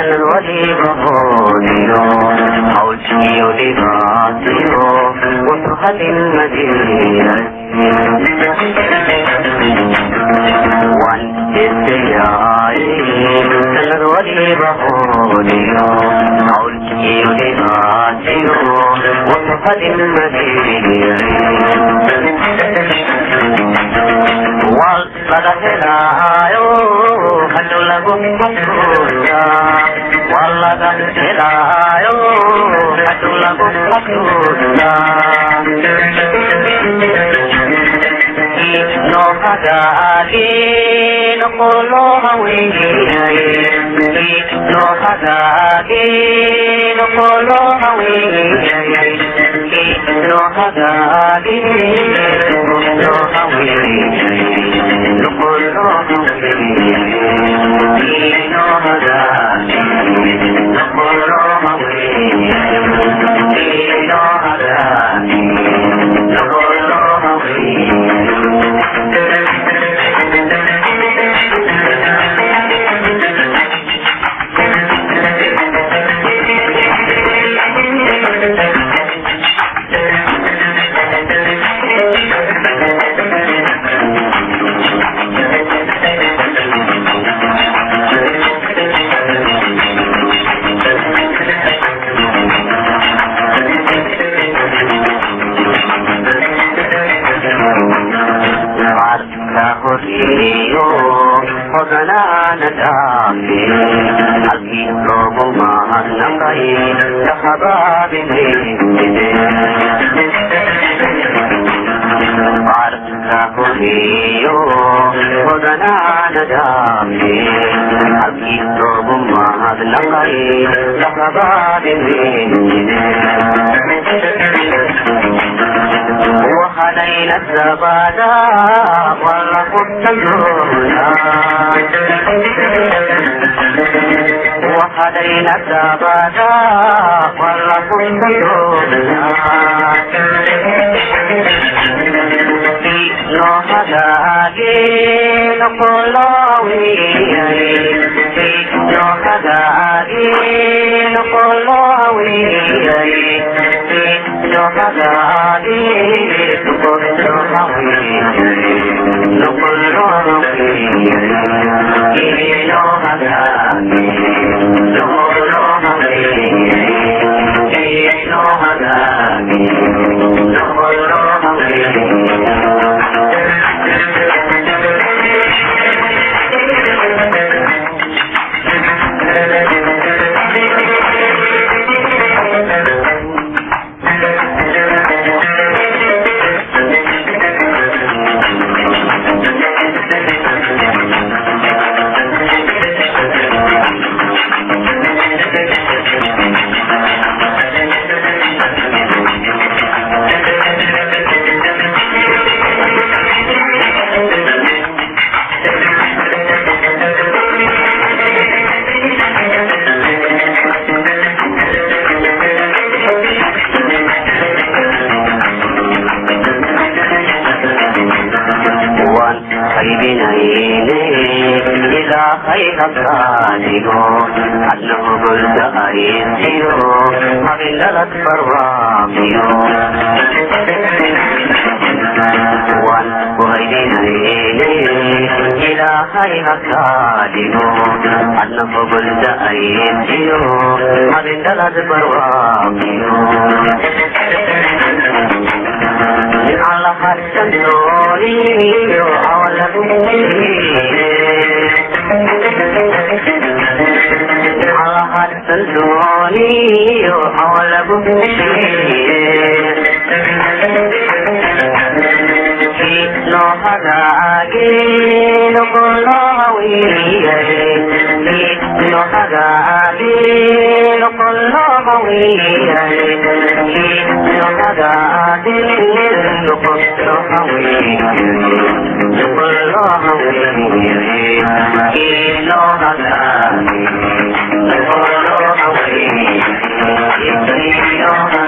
الولي بهوديو أوشي لباسيو وصحة المدينة الولي بهوديو أوشي لباسيو وصحة المدينة والله hadu lagu makuya wallaga helayo hadu lagu makuya no hagagi no kolo hawiye no hagagi no kolo hawiye no hagagi no hawiye no kolo hawiye وحدينا الزبادة والرفض الجونا وحدينا الزبادة والرفض الجونا no hagagi no kolowi no hagagi no kolowi no hagagi no kolowi no kolowi no hagagi no kolowi no hagagi no kolowi أنه قلت أيسيو مغللت فراميو وغيرنا إلى خير كادمو أنه قلت أيسيو مغللت فراميو على حتى النوري أولا الدوني حول بمشي no hagagi no kolowi no hagagi no kolowi no hagagi no kolowi no kolowi no hagagi no kolowi